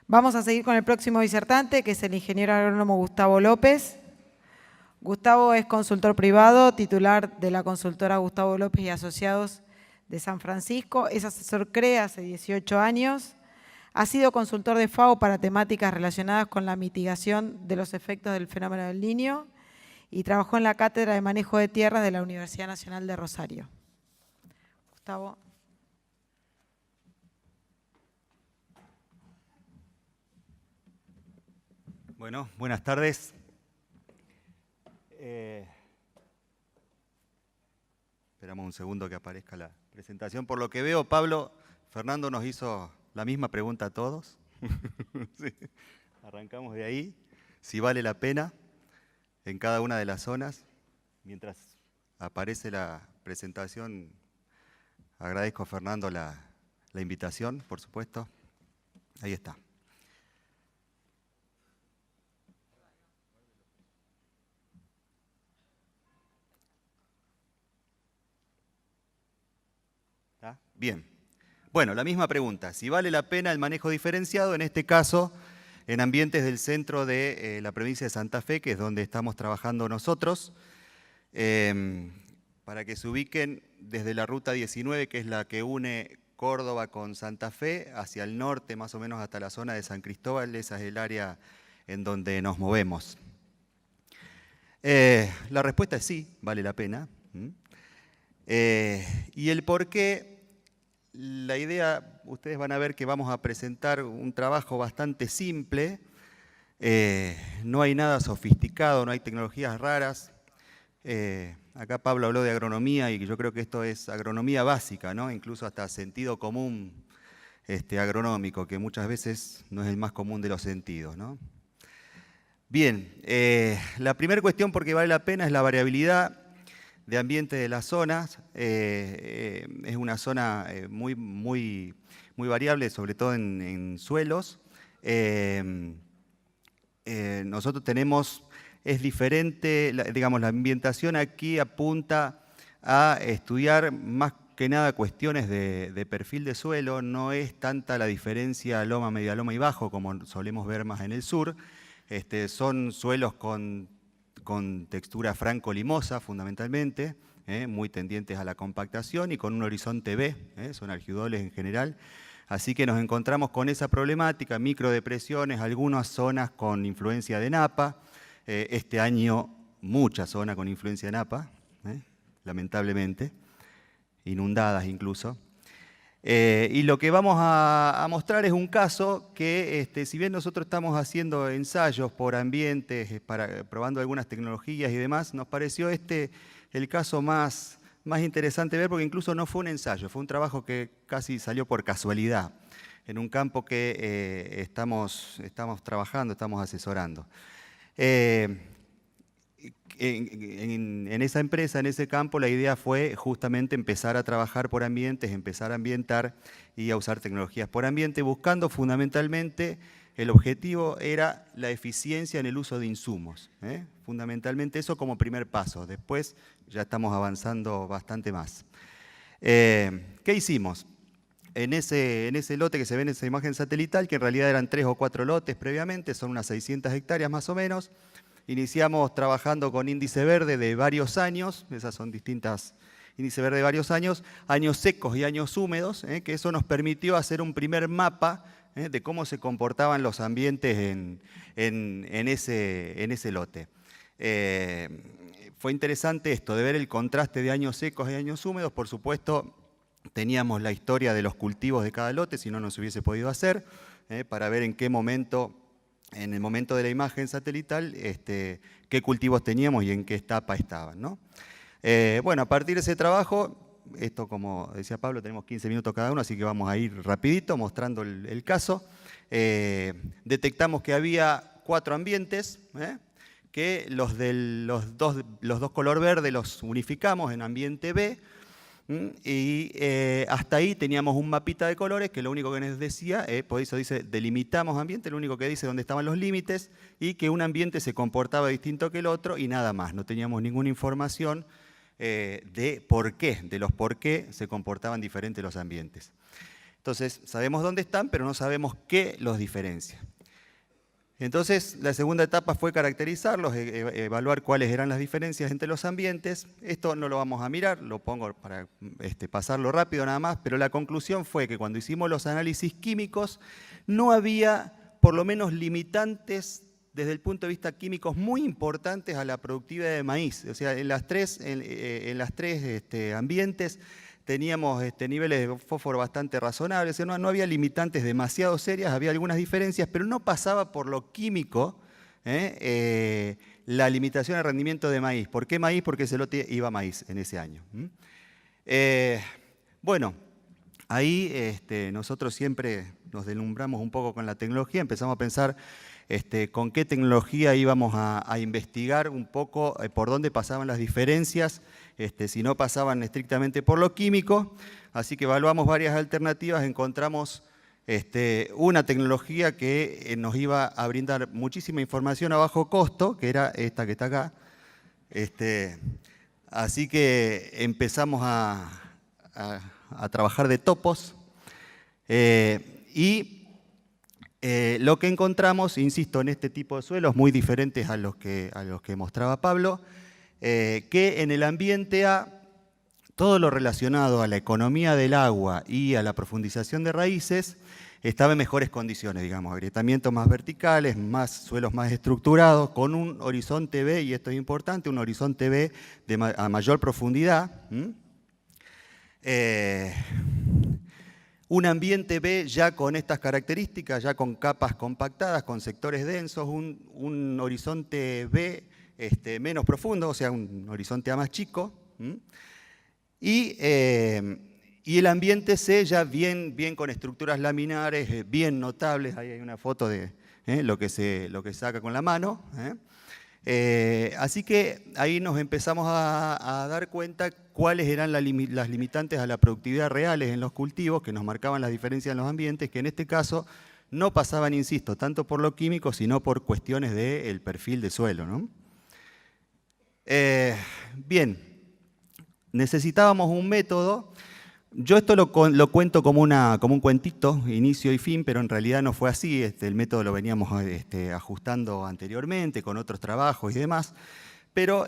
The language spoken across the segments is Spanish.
Vamos a seguir con el próximo disertante, que es el ingeniero agrónomo Gustavo López. Gustavo es consultor privado, titular de la consultora Gustavo López y Asociados de San Francisco. Es asesor CREA hace 18 años. Ha sido consultor de FAO para temáticas relacionadas con la mitigación de los efectos del fenómeno del Niño y trabajó en la Cátedra de Manejo de Tierras de la Universidad Nacional de Rosario. Gustavo. Bueno, buenas tardes. Esperamos un segundo que aparezca la presentación. Por lo que veo, Fernando nos hizo la misma pregunta a todos. Sí. Arrancamos de ahí. Si vale la pena en cada una de las zonas. Mientras aparece la presentación, agradezco a Fernando la invitación, por supuesto. Ahí está. Bien. Bueno, la misma pregunta. Si vale la pena el manejo diferenciado, en este caso, en ambientes del centro de la provincia de Santa Fe, que es donde estamos trabajando nosotros, para que se ubiquen desde la ruta 19, que es la que une Córdoba con Santa Fe, hacia el norte, más o menos hasta la zona de San Cristóbal. Esa es el área en donde nos movemos. La respuesta es sí, vale la pena. Y el por qué, la idea, ustedes van a ver que vamos a presentar un trabajo bastante simple. No hay nada sofisticado, no hay tecnologías raras. Acá Pablo habló de agronomía y yo creo que esto es agronomía básica, ¿no? Incluso hasta sentido común agronómico, que muchas veces no es el más común de los sentidos, ¿no? Bien, la primera cuestión por qué vale la pena es la variabilidad de ambiente de las zonas. Es una zona muy variable, sobre todo en suelos. Nosotros tenemos, es diferente, digamos, la ambientación aquí apunta a estudiar más que nada cuestiones de perfil de suelo. No es tanta la diferencia loma, media loma y bajo como solemos ver más en el sur. Son suelos con textura franco-limosa fundamentalmente, muy tendientes a la compactación y con un horizonte B, son argidoles en general. Así que nos encontramos con esa problemática, microdepresiones, algunas zonas con influencia de napa. Este año mucha zona con influencia de napa, lamentablemente, inundadas incluso. Y lo que vamos a mostrar es un caso que, si bien nosotros estamos haciendo ensayos por ambientes, probando algunas tecnologías y demás, nos pareció el caso más interesante ver, porque incluso no fue un ensayo, fue un trabajo que casi salió por casualidad, en un campo que estamos trabajando, estamos asesorando. En esa empresa, en ese campo, la idea fue justamente empezar a trabajar por ambientes, empezar a ambientar y a usar tecnologías por ambiente, buscando fundamentalmente, el objetivo era la eficiencia en el uso de insumos. Fundamentalmente eso como primer paso, después ya estamos avanzando bastante más. ¿Qué hicimos? En ese lote que se ve en esa imagen satelital, que en realidad eran 3 o 4 lotes previamente, son unas 600 hectáreas más o menos. Iniciamos trabajando con índice verde de varios años, esas son distintas índice verde de varios años secos y años húmedos, que eso nos permitió hacer un primer mapa de cómo se comportaban los ambientes en ese lote. Fue interesante esto, de ver el contraste de años secos y años húmedos. Por supuesto, teníamos la historia de los cultivos de cada lote, si no, no se hubiese podido hacer, para ver en qué momento, en el momento de la imagen satelital, qué cultivos teníamos y en qué etapa estaban, ¿no? Bueno, a partir de ese trabajo, esto como decía Pablo, tenemos 15 minutos cada uno, así que vamos a ir rapidito mostrando el caso. Detectamos que había 4 ambientes, que los dos color verde los unificamos en ambiente B, y hasta ahí teníamos un mapita de colores que lo único que nos decía, por eso dice delimitamos ambiente, lo único que dice dónde estaban los límites y que un ambiente se comportaba distinto que el otro y nada más. No teníamos ninguna información de por qué, de los por qué se comportaban diferentes los ambientes. Entonces, sabemos dónde están, pero no sabemos qué los diferencia. Entonces, la segunda etapa fue caracterizarlos, evaluar cuáles eran las diferencias entre los ambientes. Esto no lo vamos a mirar, lo pongo para pasarlo rápido nada más, pero la conclusión fue que cuando hicimos los análisis químicos, no había, por lo menos, limitantes desde el punto de vista químico muy importantes a la productividad de maíz. O sea, en las tres ambientes teníamos niveles de fósforo bastante razonables, o sea, no había limitantes demasiado serias, había algunas diferencias, pero no pasaba por lo químico la limitación de rendimiento de maíz. ¿Por qué maíz? Porque ese lote iba a maíz en ese año. Bueno, ahí nosotros siempre nos deslumbramos un poco con la tecnología, empezamos a pensar con qué tecnología íbamos a investigar un poco por dónde pasaban las diferencias, si no pasaban estrictamente por lo químico. Así que evaluamos varias alternativas, encontramos una tecnología que nos iba a brindar muchísima información a bajo costo, que era esta que está acá. Así que empezamos a trabajar de topos lo que encontramos, insisto, en este tipo de suelos muy diferentes a los que mostraba Pablo, que en el ambiente A, todo lo relacionado a la economía del agua y a la profundización de raíces estaba en mejores condiciones, digamos, agrietamientos más verticales, suelos más estructurados, con un horizonte B, y esto es importante, un horizonte B a mayor profundidad. Un ambiente B ya con estas características, ya con capas compactadas, con sectores densos, un horizonte B menos profundo, o sea, un horizonte A más chico. Y el ambiente C ya bien con estructuras laminares, bien notables. Ahí hay una foto de lo que se saca con la mano. Así que ahí nos empezamos a dar cuenta cuáles eran las limitantes a la productividad reales en los cultivos, que nos marcaban las diferencias en los ambientes, que en este caso no pasaban, insisto, tanto por lo químico, sino por cuestiones del perfil de suelo, ¿no? Bien, necesitábamos un método. Yo esto lo cuento como un cuentito, inicio y fin, pero en realidad no fue así. El método lo veníamos ajustando anteriormente con otros trabajos y demás. Pero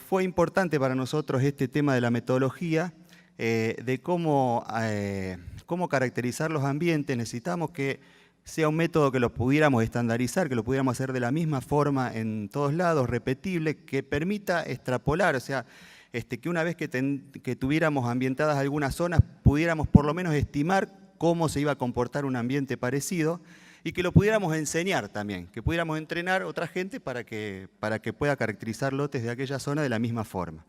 fue importante para nosotros este tema de la metodología, de cómo caracterizar los ambientes. Necesitamos que sea un método que lo pudiéramos estandarizar, que lo pudiéramos hacer de la misma forma en todos lados, repetible, que permita extrapolar, o sea, que una vez que tuviéramos ambientadas algunas zonas, pudiéramos por lo menos estimar cómo se iba a comportar un ambiente parecido y que lo pudiéramos enseñar también, que pudiéramos entrenar a otra gente para que pueda caracterizar lotes de aquella zona de la misma forma.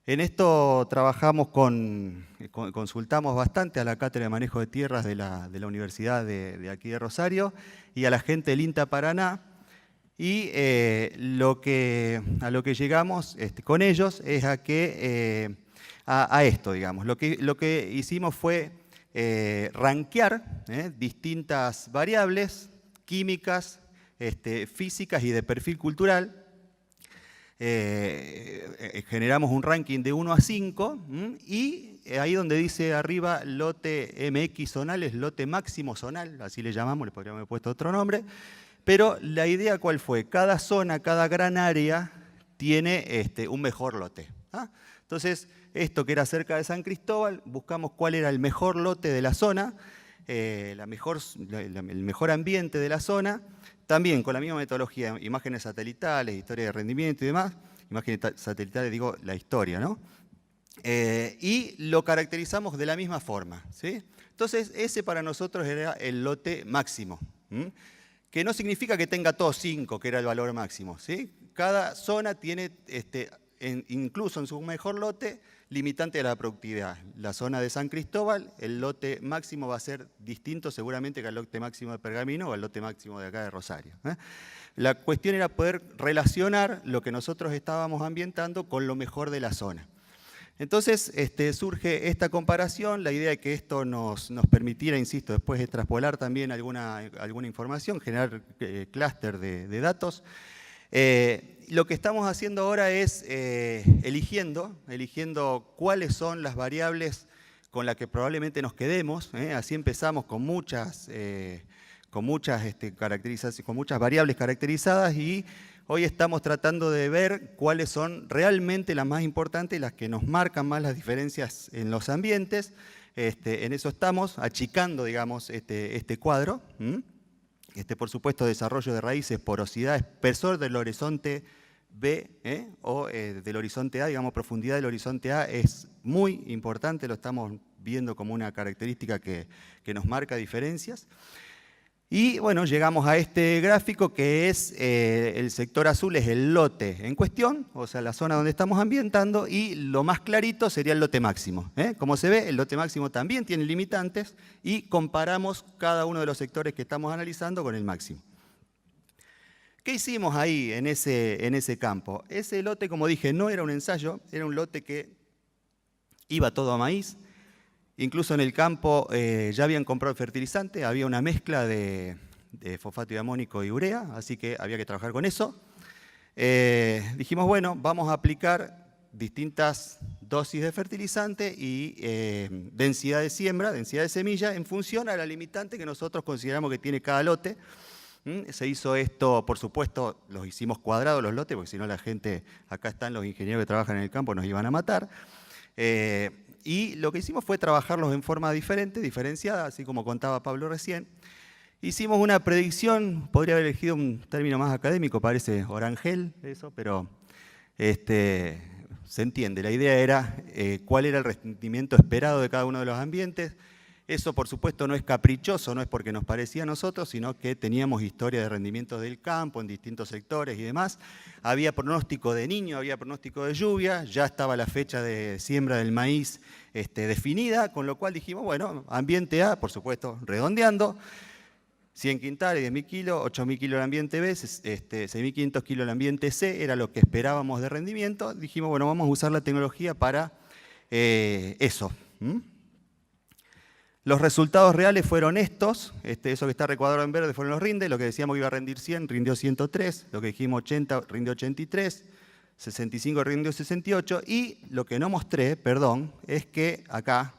En esto trabajamos consultamos bastante a la Cátedra de Manejo de Tierras de la Universidad de aquí de Rosario y a la gente del INTA Paraná. Y a lo que llegamos con ellos es a esto, digamos. Lo que hicimos fue rankear distintas variables químicas, físicas y de perfil cultural. Generamos un ranking de 1 a 5 y ahí donde dice arriba lote MX zonal es lote máximo zonal, así le llamamos, le podríamos haber puesto otro nombre. Pero la idea, ¿cuál fue? Cada zona, cada gran área tiene un mejor lote. Entonces, esto que era cerca de San Cristóbal, buscamos cuál era el mejor lote de la zona, el mejor ambiente de la zona, también con la misma metodología, imágenes satelitales, historia de rendimiento y demás. Imágenes satelitales, digo, la historia, ¿no? Y lo caracterizamos de la misma forma, ¿sí? Entonces, ese para nosotros era el lote máximo. Que no significa que tenga todos 5, que era el valor máximo, ¿sí? Cada zona tiene, incluso en su mejor lote, limitante de la productividad. La zona de San Cristóbal, el lote máximo va a ser distinto seguramente que el lote máximo de Pergamino o el lote máximo de acá de Rosario. La cuestión era poder relacionar lo que nosotros estábamos ambientando con lo mejor de la zona. Entonces surge esta comparación, la idea de que esto nos permitiera, insisto, después extrapolar también alguna información, generar clúster de datos. Lo que estamos haciendo ahora es eligiendo cuáles son las variables con la que probablemente nos quedemos. Así empezamos con muchas caracterizaciones, con muchas variables caracterizadas, y hoy estamos tratando de ver cuáles son realmente las más importantes y las que nos marcan más las diferencias en los ambientes. En eso estamos, achicando, digamos, este cuadro. Por supuesto, desarrollo de raíces, porosidad, espesor del horizonte B o del horizonte A, digamos, profundidad del horizonte A es muy importante, lo estamos viendo como una característica que nos marca diferencias. Y bueno, llegamos a este gráfico que es, el sector azul es el lote en cuestión, o sea, la zona donde estamos ambientando, y lo más clarito sería el lote máximo. Como se ve, el lote máximo también tiene limitantes y comparamos cada uno de los sectores que estamos analizando con el máximo. ¿Qué hicimos ahí en ese campo? Ese lote, como dije, no era un ensayo, era un lote que iba todo a maíz. Incluso en el campo ya habían comprado fertilizante, había una mezcla de fosfato de amónico y urea, así que había que trabajar con eso. Dijimos, bueno, vamos a aplicar distintas dosis de fertilizante y densidad de siembra, densidad de semilla, en función a la limitante que nosotros consideramos que tiene cada lote. Se hizo esto, por supuesto, los hicimos cuadrados los lotes, porque si no la gente, acá están los ingenieros que trabajan en el campo, nos iban a matar. Y lo que hicimos fue trabajarlos en forma diferente, diferenciada, así como contaba Pablo recién. Hicimos una predicción, podría haber elegido un término más académico, parece orangel, eso, pero se entiende. La idea era cuál era el rendimiento esperado de cada uno de los ambientes. Eso, por supuesto, no es caprichoso, no es porque nos parecía a nosotros, sino que teníamos historia de rendimiento del campo en distintos sectores y demás. Había pronóstico de niño, había pronóstico de lluvia, ya estaba la fecha de siembra del maíz definida, con lo cual dijimos, bueno, ambiente A, por supuesto, redondeando, 100 quintales, 10.000 kilos, 8.000 kilos el ambiente B, 6.500 kilos el ambiente C, era lo que esperábamos de rendimiento. Dijimos, bueno, vamos a usar la tecnología para eso. Los resultados reales fueron estos, eso que está recuadrado en verde fueron los rindes, lo que decíamos que iba a rendir 100, rindió 103, lo que dijimos 80, rindió 83, 65 rindió 68, y lo que no mostré, perdón, es que acá,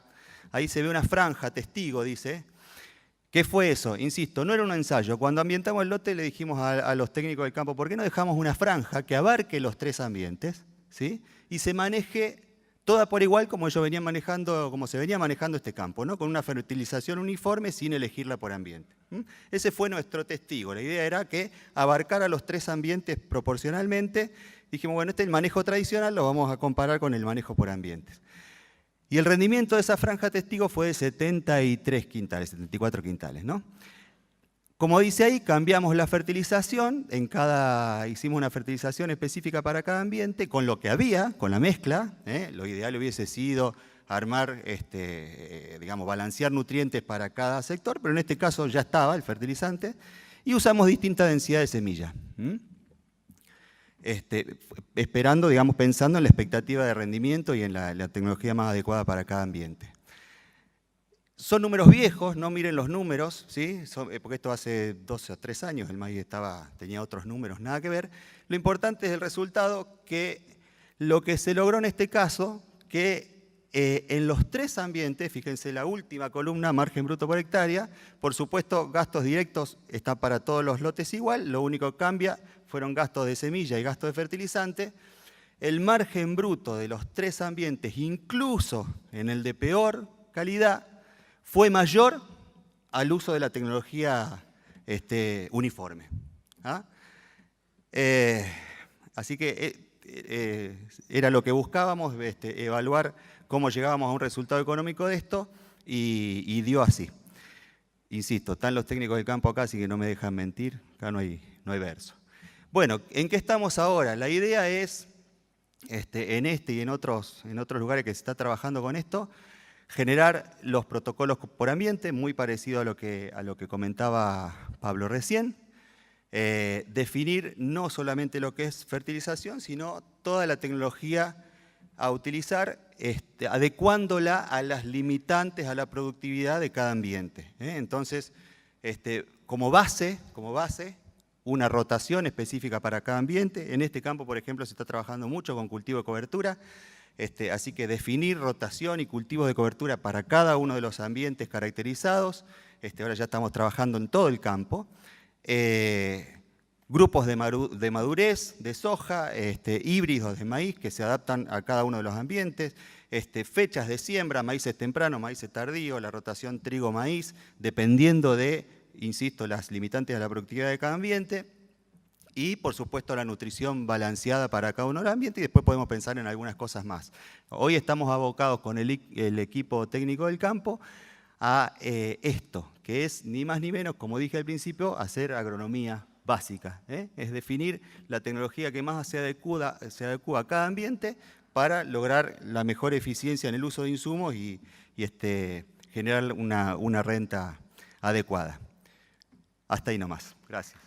ahí se ve una franja, testigo, dice. ¿Qué fue eso? Insisto, no era un ensayo. Cuando ambientamos el lote le dijimos a los técnicos del campo, ¿por qué no dejamos una franja que abarque los tres ambientes, ¿sí? Y se maneje toda por igual como ellos venían manejando, como se venía manejando este campo, ¿no? Con una fertilización uniforme sin elegirla por ambiente. Ese fue nuestro testigo. La idea era que abarcara los tres ambientes proporcionalmente. Dijimos, bueno, el manejo tradicional lo vamos a comparar con el manejo por ambientes. Y el rendimiento de esa franja testigo fue de 73 quintales, 74 quintales, ¿no? Como dice ahí, cambiamos la fertilización, hicimos una fertilización específica para cada ambiente, con lo que había, con la mezcla. Lo ideal hubiese sido armar, digamos, balancear nutrientes para cada sector, pero en este caso ya estaba el fertilizante, y usamos distinta densidad de semilla. Esperando, digamos, pensando en la expectativa de rendimiento y en la tecnología más adecuada para cada ambiente. Son números viejos, no miren los números, ¿sí? Porque esto hace 12 o 3 años, el maíz tenía otros números, nada que ver. Lo importante es el resultado, que lo que se logró en este caso, que en los tres ambientes, fíjense la última columna, margen bruto por hectárea, por supuesto gastos directos están para todos los lotes igual, lo único que cambia fueron gastos de semilla y gastos de fertilizante. El margen bruto de los tres ambientes, incluso en el de peor calidad, fue mayor al uso de la tecnología uniforme. Así que era lo que buscábamos, evaluar cómo llegábamos a un resultado económico de esto, y dio así. Insisto, están los técnicos del campo acá, así que no me dejan mentir, acá no hay verso. Bueno, ¿en qué estamos ahora? La idea es, en y en otros lugares que se está trabajando con esto, generar los protocolos por ambiente, muy parecido a lo que comentaba Pablo recién. Definir no solamente lo que es fertilización, sino toda la tecnología a utilizar, adecuándola a las limitantes, a la productividad de cada ambiente. Entonces, como base, una rotación específica para cada ambiente. En este campo, por ejemplo, se está trabajando mucho con cultivo de cobertura. Así que definir rotación y cultivos de cobertura para cada uno de los ambientes caracterizados. Ahora ya estamos trabajando en todo el campo. Grupos de madurez de soja, híbridos de maíz que se adaptan a cada uno de los ambientes, fechas de siembra, maíces tempranos, maíces tardíos, la rotación trigo-maíz, dependiendo de, insisto, las limitantes de la productividad de cada ambiente. Y, por supuesto, la nutrición balanceada para cada uno de los ambientes, y después podemos pensar en algunas cosas más. Hoy estamos abocados con el equipo técnico del campo a esto, que es ni más ni menos, como dije al principio, hacer agronomía básica. Es definir la tecnología que más se adecua a cada ambiente para lograr la mejor eficiencia en el uso de insumos y generar una renta adecuada. Hasta ahí nomás. Gracias.